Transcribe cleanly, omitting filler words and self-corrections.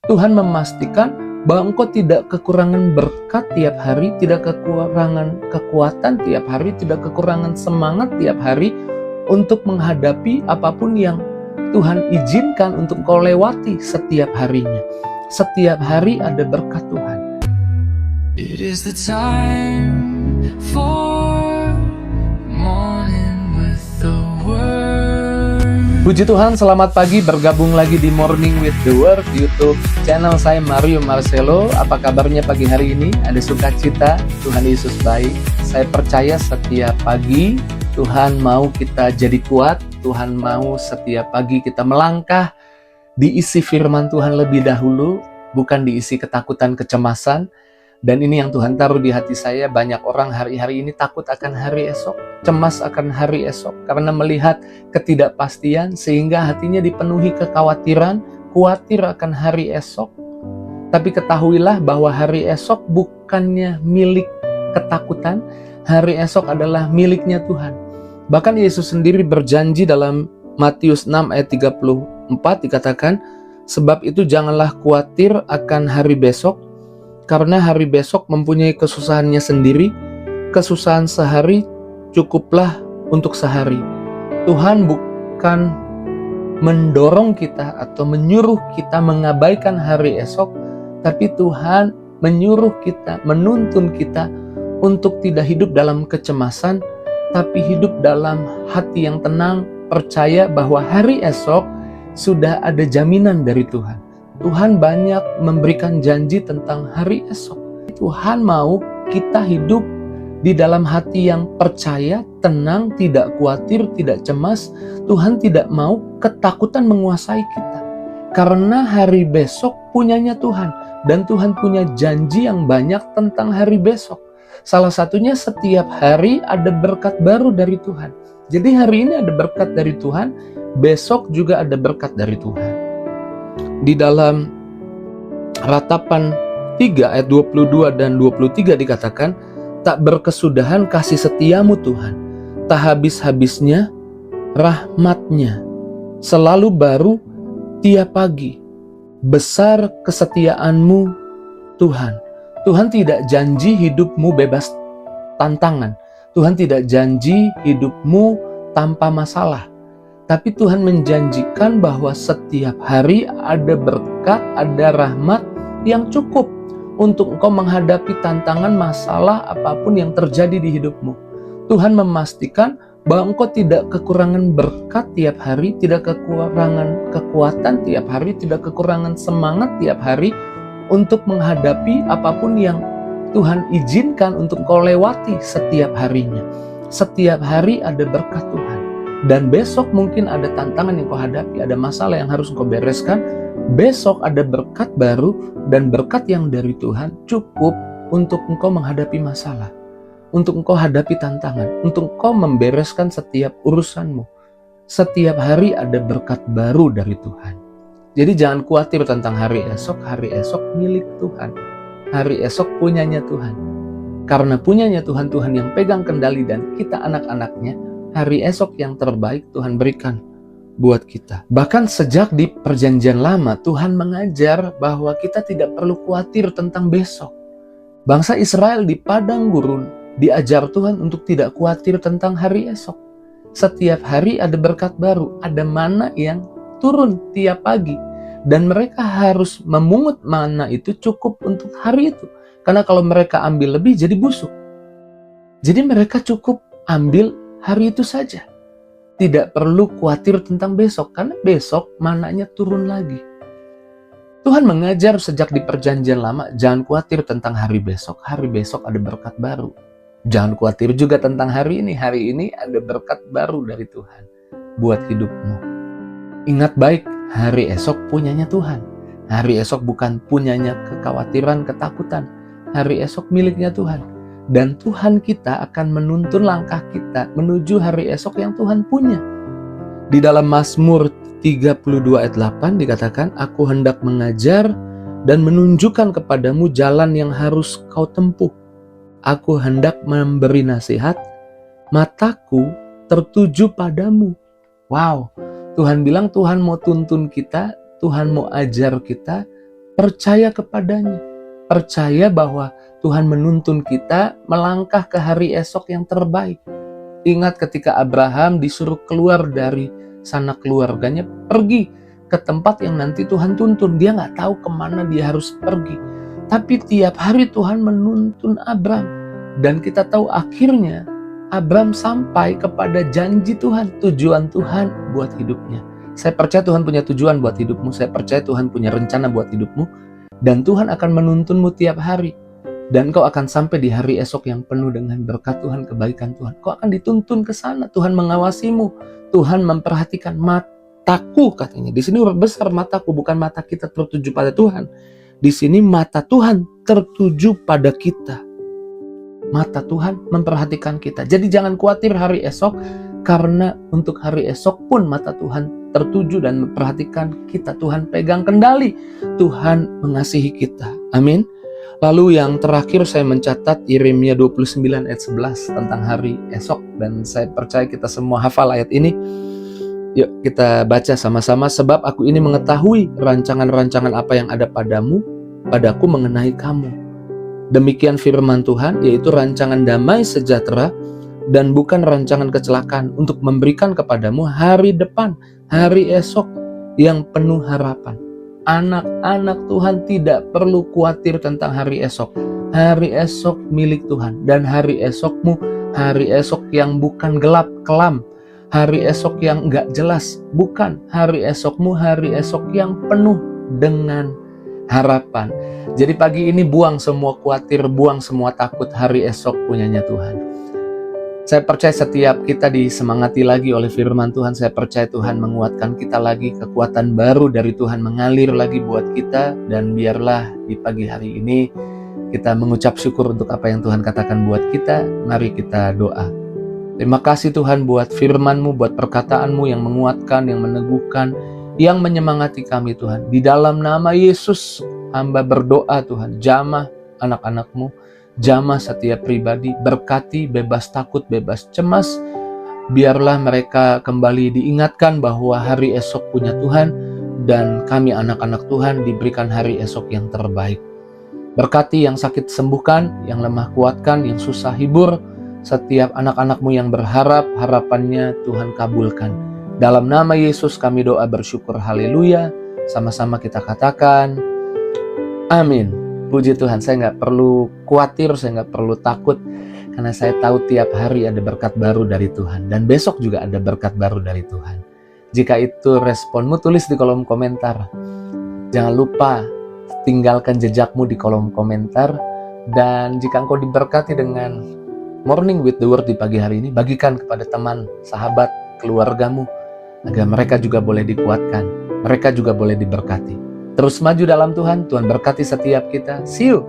Tuhan memastikan bahwa engkau tidak kekurangan berkat tiap hari, tidak kekurangan kekuatan tiap hari, tidak kekurangan semangat tiap hari untuk menghadapi apapun yang Tuhan izinkan untuk kau lewati setiap harinya. Setiap hari ada berkat Tuhan. It is the time for morning with the word. Puji Tuhan, selamat pagi, bergabung lagi di Morning with the Word YouTube channel saya Mario Marcelo. Apa kabarnya pagi hari ini? Ada sukacita? Tuhan Yesus baik. Saya percaya setiap pagi Tuhan mau kita jadi kuat. Tuhan mau setiap pagi kita melangkah diisi firman Tuhan lebih dahulu, bukan diisi ketakutan, kecemasan. Dan ini yang Tuhan taruh di hati saya. Banyak orang hari-hari ini takut akan hari esok, cemas akan hari esok, karena melihat ketidakpastian sehingga hatinya dipenuhi kekhawatiran, khawatir akan hari esok. Tapi ketahuilah bahwa hari esok bukannya milik ketakutan, hari esok adalah miliknya Tuhan. Bahkan Yesus sendiri berjanji dalam Matius 6 ayat 34 dikatakan, sebab itu janganlah khawatir akan hari besok, karena hari besok mempunyai kesusahannya sendiri. Kesusahan sehari cukuplah untuk sehari. Tuhan bukan mendorong kita atau menyuruh kita mengabaikan hari esok, tapi Tuhan menyuruh kita, menuntun kita untuk tidak hidup dalam kecemasan, tapi hidup dalam hati yang tenang, percaya bahwa hari esok sudah ada jaminan dari Tuhan. Tuhan banyak memberikan janji tentang hari esok. Tuhan mau kita hidup di dalam hati yang percaya, tenang, tidak khawatir, tidak cemas. Tuhan tidak mau ketakutan menguasai kita. Karena hari besok punyanya Tuhan. Dan Tuhan punya janji yang banyak tentang hari besok. Salah satunya setiap hari ada berkat baru dari Tuhan. Jadi hari ini ada berkat dari Tuhan, besok juga ada berkat dari Tuhan. Di dalam Ratapan 3 ayat 22 dan 23 dikatakan, tak berkesudahan kasih setiamu Tuhan, tak habis-habisnya rahmatnya, selalu baru tiap pagi, besar kesetiaanmu Tuhan. Tuhan tidak janji hidupmu bebas tantangan, Tuhan tidak janji hidupmu tanpa masalah. Tapi Tuhan menjanjikan bahwa setiap hari ada berkat, ada rahmat yang cukup untuk engkau menghadapi tantangan, masalah apapun yang terjadi di hidupmu. Tuhan memastikan bahwa engkau tidak kekurangan berkat tiap hari, tidak kekurangan kekuatan tiap hari, tidak kekurangan semangat tiap hari untuk menghadapi apapun yang Tuhan izinkan untuk engkau lewati setiap harinya. Setiap hari ada berkat Tuhan. Dan besok mungkin ada tantangan yang kau hadapi, ada masalah yang harus kau bereskan. Besok ada berkat baru, dan berkat yang dari Tuhan cukup untuk engkau menghadapi masalah, untuk engkau hadapi tantangan, untuk engkau membereskan setiap urusanmu. Setiap hari ada berkat baru dari Tuhan. Jadi jangan khawatir tentang hari esok milik Tuhan. Hari esok punyanya Tuhan. Karena punyanya Tuhan, Tuhan yang pegang kendali dan kita anak-anaknya. Hari esok yang terbaik Tuhan berikan buat kita. Bahkan sejak di perjanjian lama, Tuhan mengajar bahwa kita tidak perlu khawatir tentang besok. Bangsa Israel di padang gurun diajar Tuhan untuk tidak khawatir tentang hari esok. Setiap hari ada berkat baru, ada mana yang turun tiap pagi. Dan mereka harus memungut mana itu cukup untuk hari itu. Karena kalau mereka ambil lebih jadi busuk. Jadi mereka cukup ambil hari itu saja. Tidak perlu khawatir tentang besok, karena besok mananya turun lagi. Tuhan mengajar sejak di perjanjian lama, jangan khawatir tentang hari besok. Hari besok ada berkat baru. Jangan khawatir juga tentang hari ini ada berkat baru dari Tuhan buat hidupmu. Ingat baik, hari esok punyanya Tuhan. Hari esok bukan punyanya kekhawatiran, ketakutan. Hari esok miliknya Tuhan. Dan Tuhan kita akan menuntun langkah kita menuju hari esok yang Tuhan punya. Di dalam Mazmur 32 ayat 8 dikatakan, aku hendak mengajar dan menunjukkan kepadamu jalan yang harus kau tempuh. Aku hendak memberi nasihat, mataku tertuju padamu. Wow, Tuhan bilang Tuhan mau tuntun kita, Tuhan mau ajar kita, Percaya kepadanya. Percaya bahwa Tuhan menuntun kita melangkah ke hari esok yang terbaik. Ingat ketika Abraham disuruh keluar dari sanak keluarganya, pergi ke tempat yang nanti Tuhan tuntun. Dia nggak tahu kemana dia harus pergi. Tapi tiap hari Tuhan menuntun Abraham. Dan kita tahu akhirnya Abraham sampai kepada janji Tuhan, tujuan Tuhan buat hidupnya. Saya percaya Tuhan punya tujuan buat hidupmu. Saya percaya Tuhan punya rencana buat hidupmu. Dan Tuhan akan menuntunmu tiap hari. Dan kau akan sampai di hari esok yang penuh dengan berkat Tuhan, kebaikan Tuhan. Kau akan dituntun ke sana. Tuhan mengawasimu. Tuhan memperhatikan mataku, katanya. Di sini besar mataku, bukan mata kita tertuju pada Tuhan. Di sini mata Tuhan tertuju pada kita. Mata Tuhan memperhatikan kita. Jadi jangan khawatir hari esok, karena untuk hari esok pun mata Tuhan tertuju dan memperhatikan kita. Tuhan pegang kendali. Tuhan mengasihi kita. Amin. Lalu yang terakhir saya mencatat Yeremia 29 ayat 11 tentang hari esok. Dan saya percaya kita semua hafal ayat ini. Yuk kita baca sama-sama. Sebab aku ini mengetahui rancangan-rancangan apa yang ada padaku mengenai kamu. Demikian firman Tuhan, yaitu rancangan damai sejahtera dan bukan rancangan kecelakaan, untuk memberikan kepadamu hari depan, hari esok yang penuh harapan. Anak-anak Tuhan tidak perlu khawatir tentang hari esok. Hari esok milik Tuhan. Dan hari esokmu, hari esok yang bukan gelap, kelam. Hari esok yang enggak jelas, bukan. Hari esokmu, hari esok yang penuh dengan harapan. Jadi pagi ini buang semua khawatir, buang semua takut. Hari esok punyanya Tuhan. Saya percaya setiap kita disemangati lagi oleh firman Tuhan. Saya percaya Tuhan menguatkan kita lagi. Kekuatan baru dari Tuhan mengalir lagi buat kita. Dan biarlah di pagi hari ini kita mengucap syukur untuk apa yang Tuhan katakan buat kita. Mari kita doa. Terima kasih Tuhan buat firman-Mu, buat perkataan-Mu yang menguatkan, yang meneguhkan, yang menyemangati kami Tuhan. Di dalam nama Yesus, hamba berdoa Tuhan. Jamah anak-anak-Mu. Jamah setiap pribadi, berkati, bebas takut, bebas cemas. Biarlah mereka kembali diingatkan bahwa hari esok punya Tuhan, dan kami anak-anak Tuhan diberikan hari esok yang terbaik. Berkati yang sakit sembuhkan, yang lemah kuatkan, yang susah hibur. Setiap anak-anak-Mu yang berharap, harapannya Tuhan kabulkan. Dalam nama Yesus kami doa bersyukur, haleluya. Sama-sama kita katakan, amin. Puji Tuhan, saya nggak perlu khawatir, saya nggak perlu takut, karena saya tahu tiap hari ada berkat baru dari Tuhan. Dan besok juga ada berkat baru dari Tuhan. Jika itu responmu, tulis di kolom komentar. Jangan lupa tinggalkan jejakmu di kolom komentar. Dan jika engkau diberkati dengan Morning with the Word di pagi hari ini, bagikan kepada teman, sahabat, keluargamu, agar mereka juga boleh dikuatkan, mereka juga boleh diberkati. Terus maju dalam Tuhan, Tuhan berkati setiap kita. See you!